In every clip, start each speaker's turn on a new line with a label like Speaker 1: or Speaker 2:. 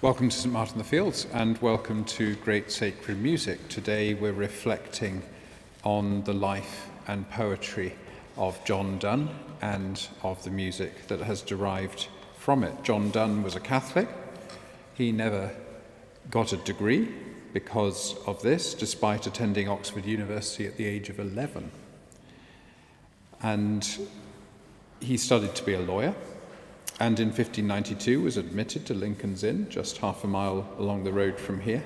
Speaker 1: Welcome to St Martin in the Fields and welcome to Great Sacred Music. Today we're reflecting on the life and poetry of John Donne and of the music that has derived from it. John Donne was a Catholic. He never got a degree because of this, despite attending Oxford University at the age of 11. And he studied to be a lawyer. And in 1592 was admitted to Lincoln's Inn, just half a mile along the road from here.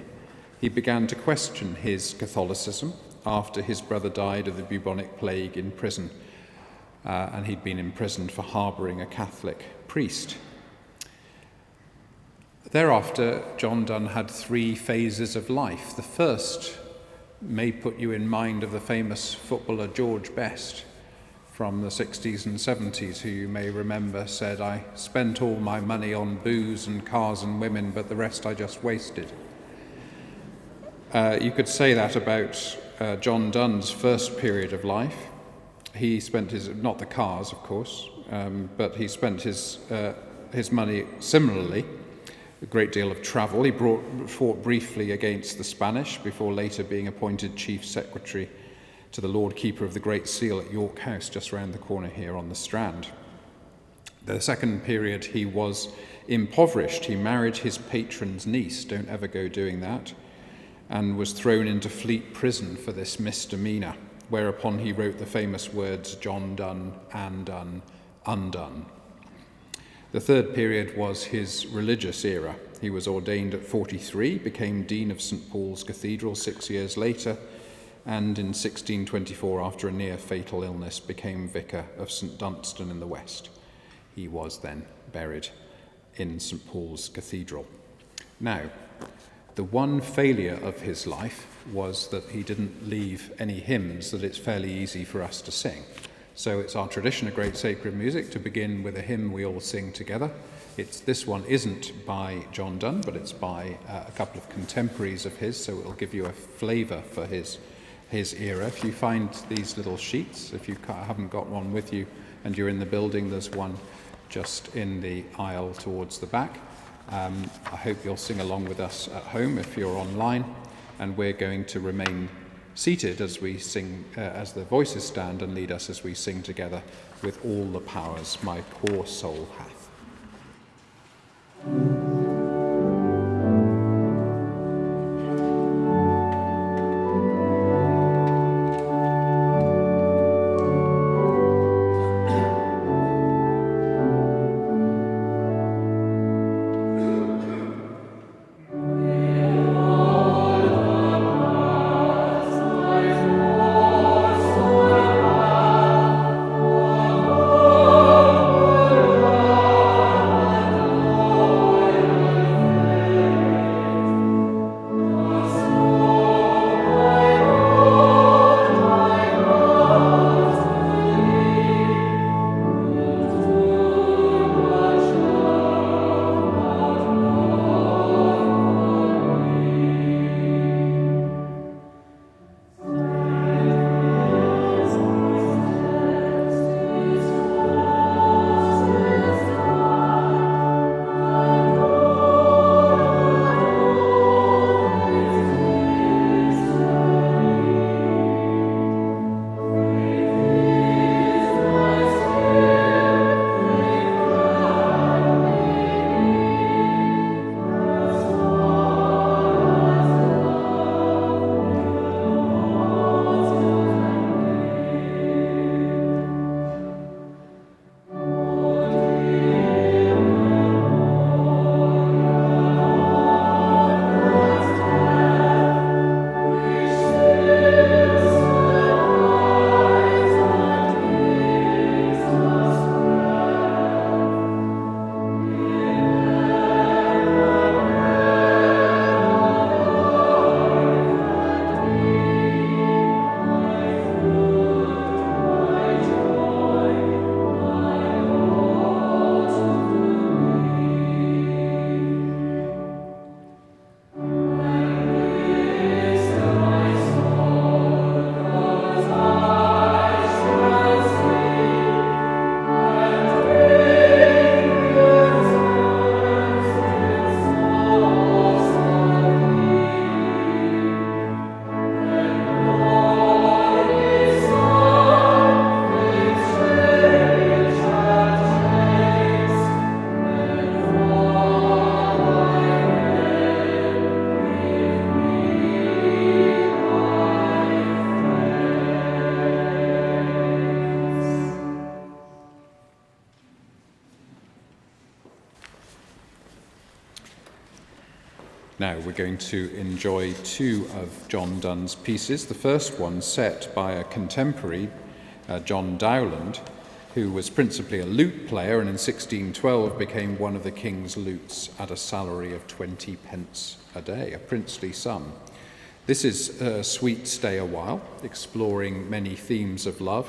Speaker 1: He began to question his Catholicism after his brother died of the bubonic plague in prison, and he'd been imprisoned for harbouring a Catholic priest. Thereafter, John Donne had three phases of life. The first may put you in mind of the famous footballer George Best, from the 60s and 70s, who you may remember said, "I spent all my money on booze and cars and women, but the rest I just wasted." You could say that about John Donne's first period of life. He spent his, not the cars, of course, but he spent his money similarly, a great deal of travel. He fought briefly against the Spanish before later being appointed Chief Secretary to the Lord Keeper of the Great Seal at York House, just round the corner here on the Strand. The second period, he was impoverished. He married his patron's niece, don't ever go doing that, and was thrown into Fleet Prison for this misdemeanour, whereupon he wrote the famous words, "John Donne, Andone, undone." The third period was his religious era. He was ordained at 43, became Dean of St Paul's Cathedral 6 years later, and in 1624, after a near-fatal illness, became vicar of St Dunstan in the West. He was then buried in St Paul's Cathedral. Now, the one failure of his life was that he didn't leave any hymns that it's fairly easy for us to sing. So it's our tradition of Great Sacred Music to begin with a hymn we all sing together. This one isn't by John Donne, but it's by a couple of contemporaries of his, so it'll give you a flavour for his era. If you find these little sheets, if you haven't got one with you and you're in the building, there's one just in the aisle towards the back. I hope you'll sing along with us at home if you're online, and we're going to remain seated as we sing, as the voices stand and lead us as we sing together, "With all the powers my poor soul hath."
Speaker 2: Oh
Speaker 1: Now we're going to enjoy two of John Donne's pieces. The first one set by a contemporary, John Dowland, who was principally a lute player and in 1612 became one of the king's lutes at a salary of 20 pence a day, a princely sum. This is Sweet Stay a While, exploring many themes of love,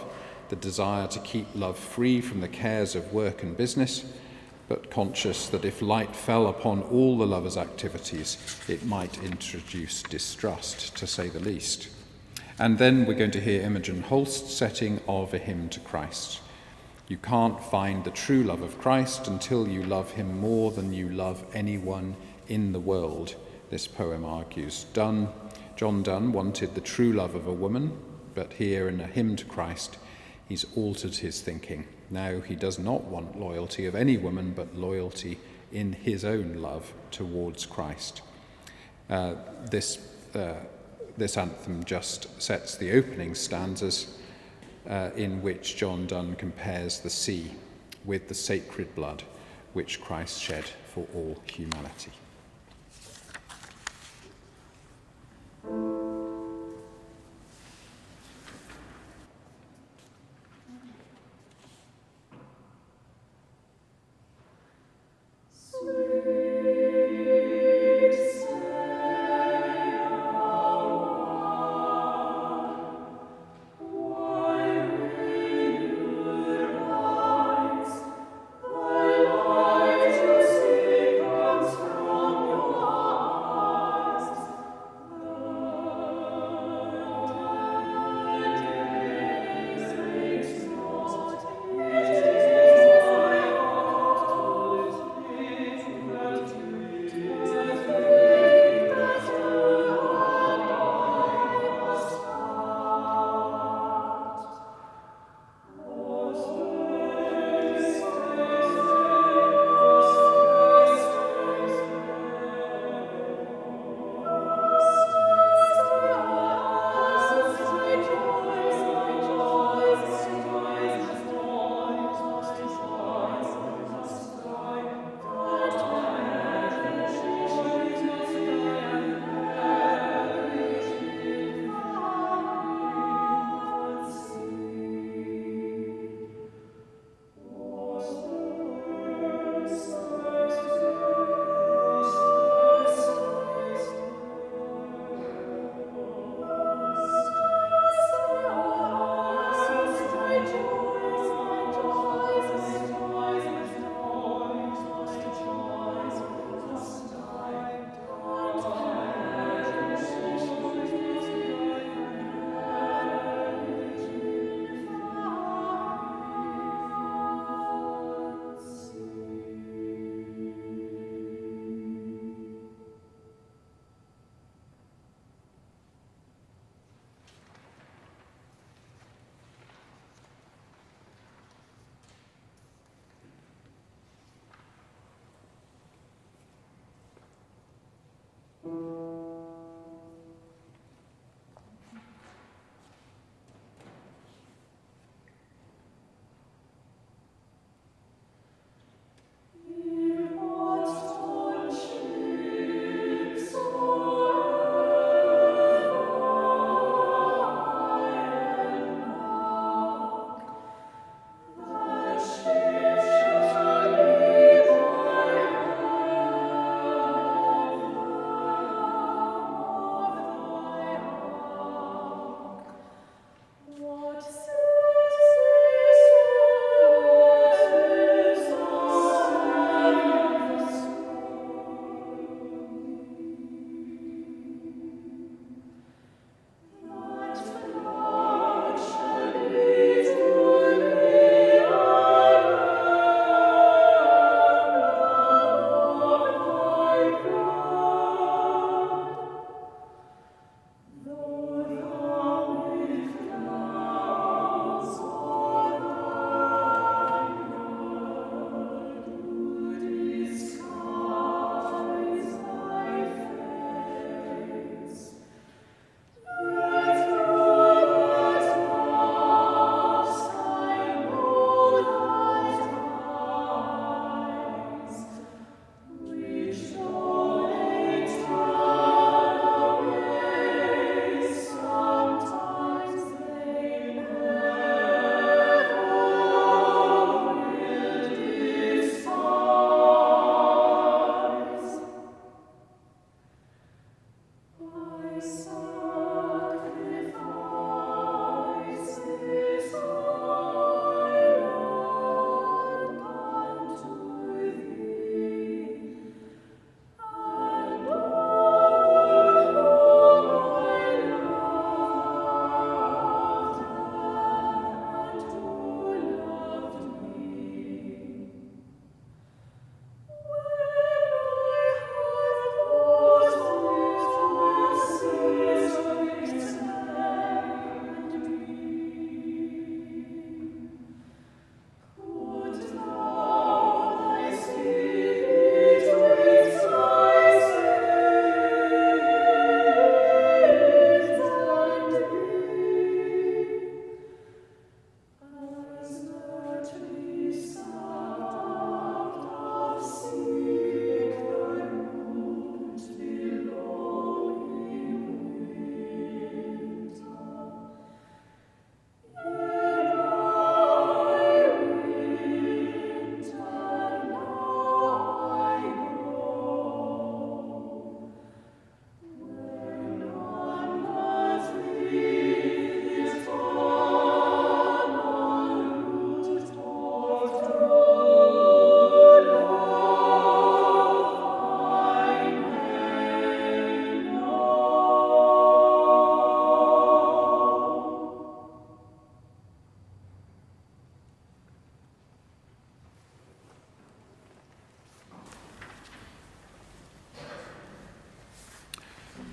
Speaker 1: the desire to keep love free from the cares of work and business, but conscious that if light fell upon all the lover's activities, it might introduce distrust, to say the least. And then we're going to hear Imogen Holst's setting of A Hymn to Christ. You can't find the true love of Christ until you love him more than you love anyone in the world, this poem argues. John Donne wanted the true love of a woman, but here in A Hymn to Christ, he's altered his thinking. Now he does not want loyalty of any woman, but loyalty in his own love towards Christ. This anthem just sets the opening stanzas in which John Donne compares the sea with the sacred blood which Christ shed for all humanity.
Speaker 2: From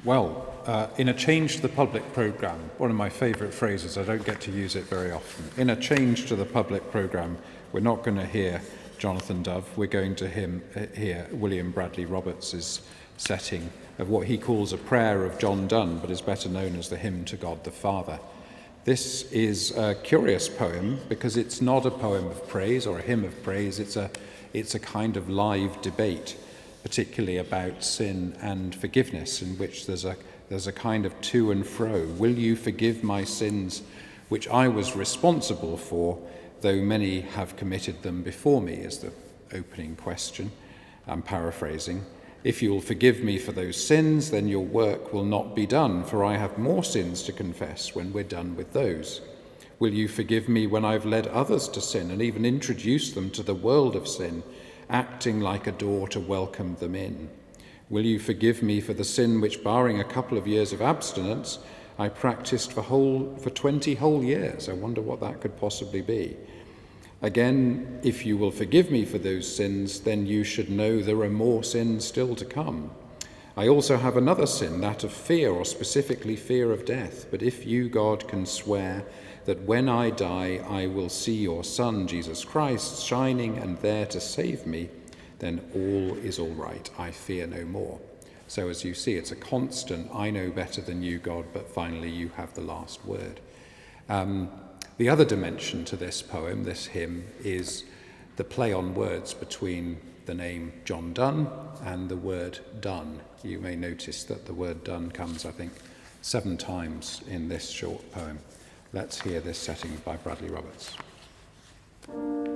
Speaker 1: In a change to the public programme, one of my favourite phrases, I don't get to use it very often. In a change to the public programme, we're not going to hear Jonathan Dove, we're going to hear William Bradley Roberts' setting of what he calls a prayer of John Donne, but is better known as the Hymn to God the Father. This is a curious poem because it's not a poem of praise or a hymn of praise, it's a kind of live debate, particularly about sin and forgiveness, in which there's a kind of to and fro. Will you forgive my sins, which I was responsible for, though many have committed them before me, is the opening question. I'm paraphrasing. If you'll forgive me for those sins, then your work will not be done, for I have more sins to confess when we're done with those. Will you forgive me when I've led others to sin and even introduced them to the world of sin, acting like a door to welcome them in? Will you forgive me for the sin which, barring a couple of years of abstinence, I practiced for 20 whole years? I wonder what that could possibly be. Again, if you will forgive me for those sins, then you should know there are more sins still to come. I also have another sin, that of fear, or specifically fear of death. But if you, God, can swear that when I die I will see your Son, Jesus Christ, shining and there to save me, then all is all right. I fear no more. So as you see, it's a constant, I know better than you, God, but finally you have the last word. The other dimension to this poem, this hymn, is the play on words between the name John Donne and the word done. You may notice that the word done comes, I think, 7 times in this short poem. Let's hear this setting by Bradley Roberts.
Speaker 2: Will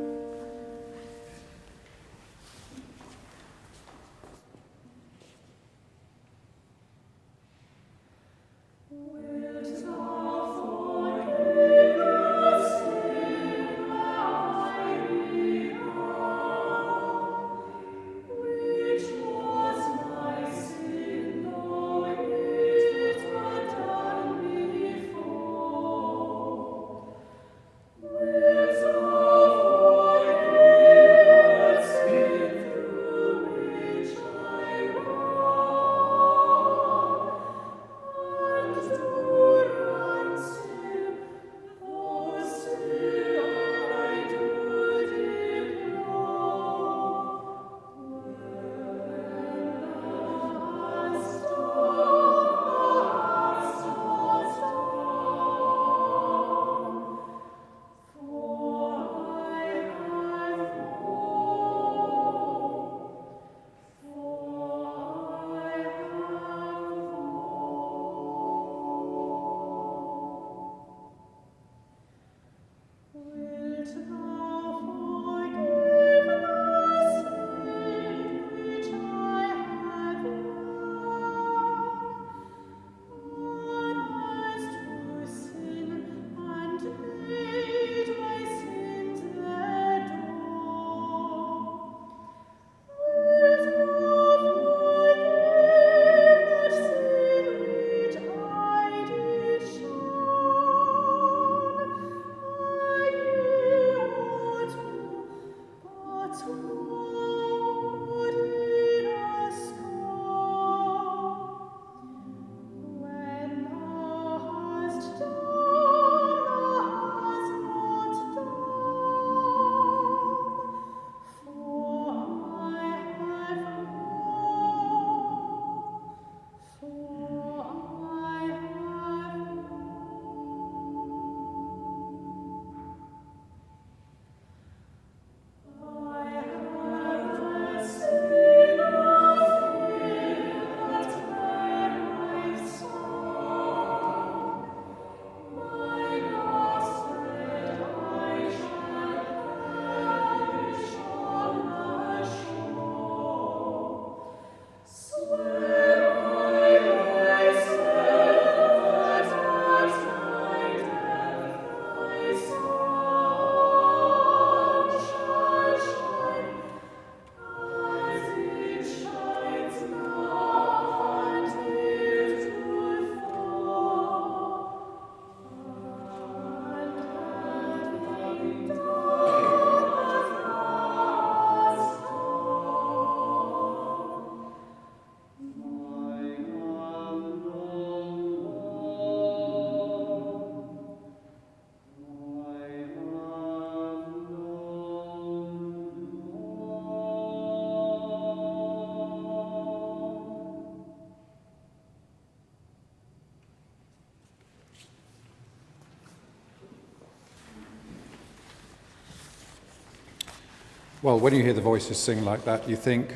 Speaker 1: Well, when you hear the voices sing like that, you think,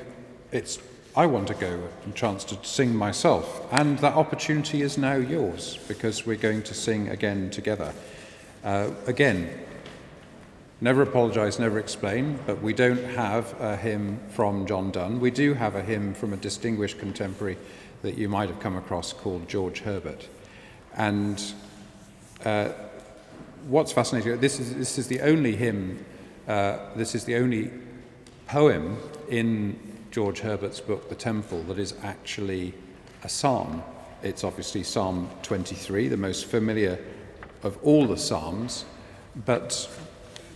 Speaker 1: I want to go and chance to sing myself. And that opportunity is now yours, because we're going to sing again together. Again, never apologise, never explain, but we don't have a hymn from John Donne. We do have a hymn from a distinguished contemporary that you might have come across called George Herbert. And what's fascinating, this is the only hymn, this is the only poem in George Herbert's book, The Temple, that is actually a psalm. It's obviously Psalm 23, the most familiar of all the psalms, but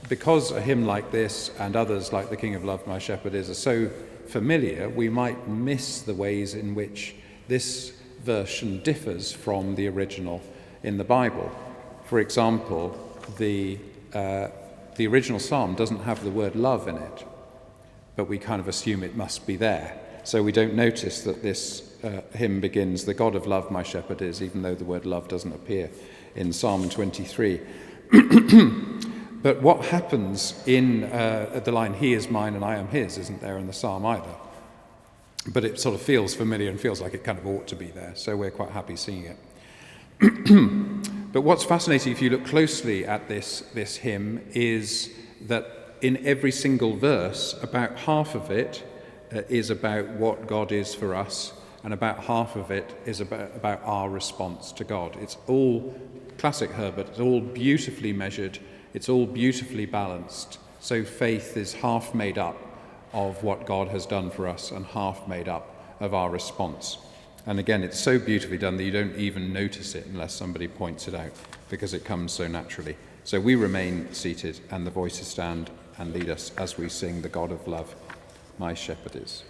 Speaker 1: because a hymn like this and others like The King of Love, My Shepherd Is are so familiar, we might miss the ways in which this version differs from the original in the Bible. For example, the original psalm doesn't have the word love in it, but we kind of assume it must be there. So we don't notice that this hymn begins, "The God of love my shepherd is," even though the word love doesn't appear in Psalm 23. But what happens in the line, "He is mine and I am his," isn't there in the psalm either. But it sort of feels familiar and feels like it kind of ought to be there, so we're quite happy singing it. But what's fascinating, if you look closely at this hymn, is that in every single verse, about half of it is about what God is for us, and about half of it is about our response to God. It's all classic Herbert, it's all beautifully measured, it's all beautifully balanced. So faith is half made up of what God has done for us and half made up of our response. And again, it's so beautifully done that you don't even notice it unless somebody points it out, because it comes so naturally. So we remain seated, and the voices stand and lead us as we sing "The God of Love, My Shepherd Is."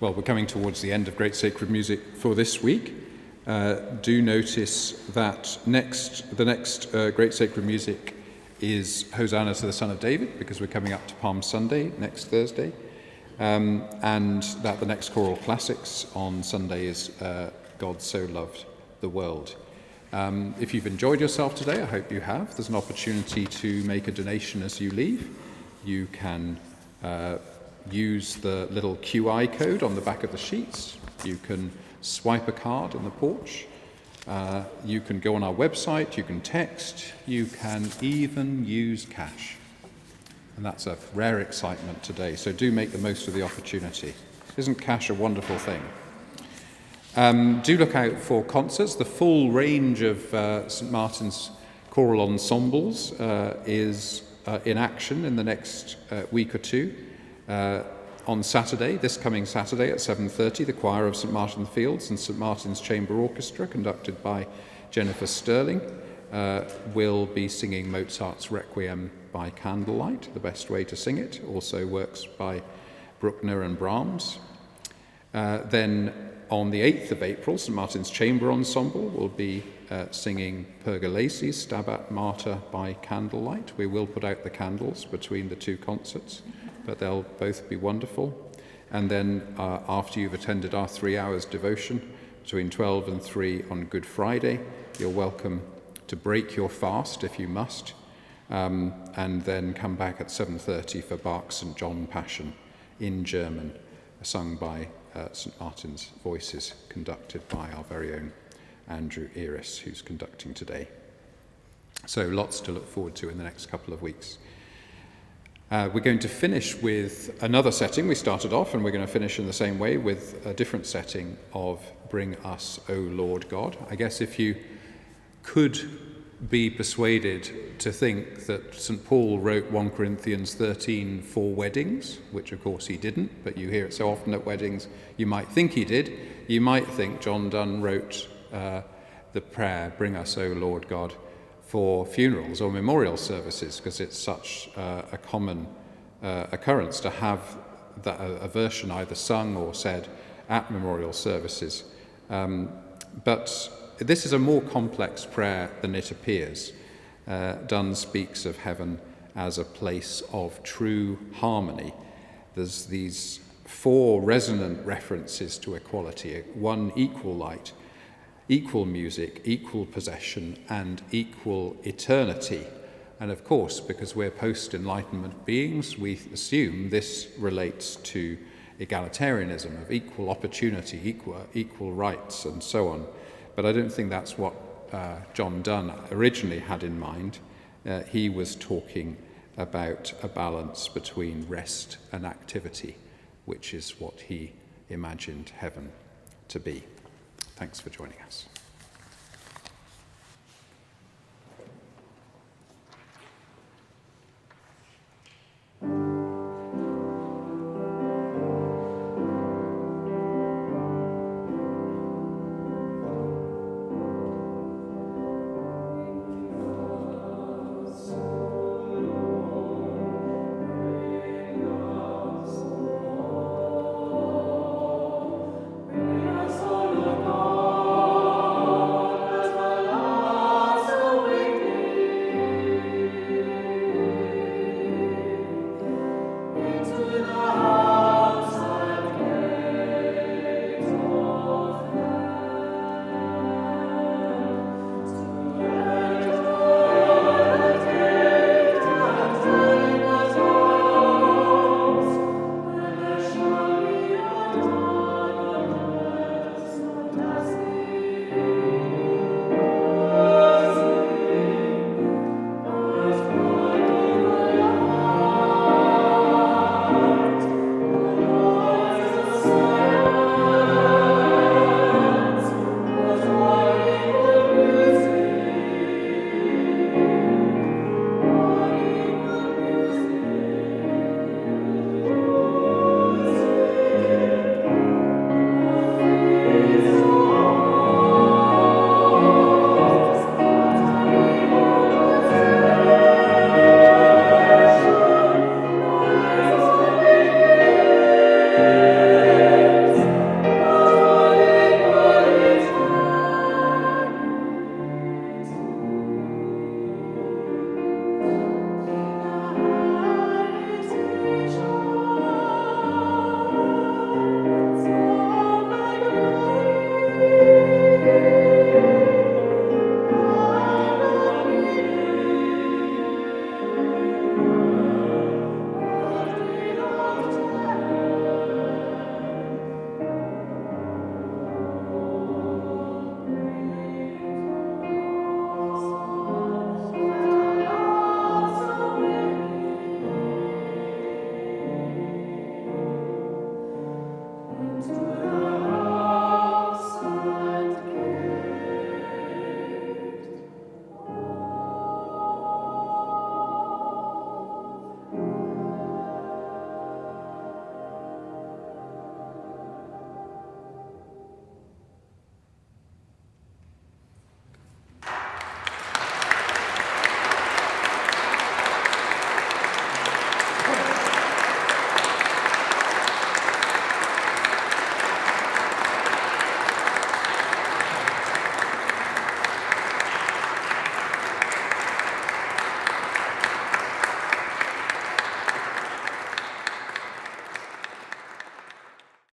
Speaker 1: Well, we're coming towards the end of Great Sacred Music for this week. Do notice that the next Great Sacred Music is Hosanna to the Son of David, because we're coming up to Palm Sunday next Thursday, and that the next choral classics on Sunday is God So Loved the World. If you've enjoyed yourself today, I hope you have, there's an opportunity to make a donation as you leave. You can use the little QI code on the back of the sheets. You can swipe a card on the porch. You can go on our website, you can text, you can even use cash. And that's a rare excitement today, so do make the most of the opportunity. Isn't cash a wonderful thing? Do look out for concerts. The full range of St Martin's choral ensembles is in action in the next week or two. On Saturday, this coming Saturday at 7:30, the choir of St Martin Fields and St Martin's Chamber Orchestra, conducted by Jennifer Sterling, will be singing Mozart's Requiem by candlelight, the best way to sing it. Also works by Bruckner and Brahms. Then on the 8th of April, St Martin's Chamber Ensemble will be singing Pergolesi's Stabat Mater by candlelight. We will put out the candles between the two concerts, but they'll both be wonderful. And then after you've attended our 3 hours devotion between 12 and 3 on Good Friday, you're welcome to break your fast if you must, and then come back at 7:30 for Bach's St John Passion in German, sung by St Martin's Voices, conducted by our very own Andrew Earis, who's conducting today. So lots to look forward to in the next couple of weeks. We're going to finish with another setting. We started off, and we're going to finish in the same way with a different setting of Bring Us, O Lord God. I guess if you could be persuaded to think that St Paul wrote 1 Corinthians 13 for weddings, which of course he didn't, but you hear it so often at weddings, you might think he did. You might think John Donne wrote the prayer, Bring Us, O Lord God, for funerals or memorial services, because it's such a common occurrence to have a version either sung or said at memorial services. But this is a more complex prayer than it appears. Donne speaks of heaven as a place of true harmony. There's these 4 resonant references to equality: 1, equal light; equal music, equal possession, and equal eternity. And of course, because we're post-Enlightenment beings, we assume this relates to egalitarianism, of equal opportunity, equal rights, and so on. But I don't think that's what John Donne originally had in mind. He was talking about a balance between rest and activity, which is what he imagined heaven to be. Thanks for joining us.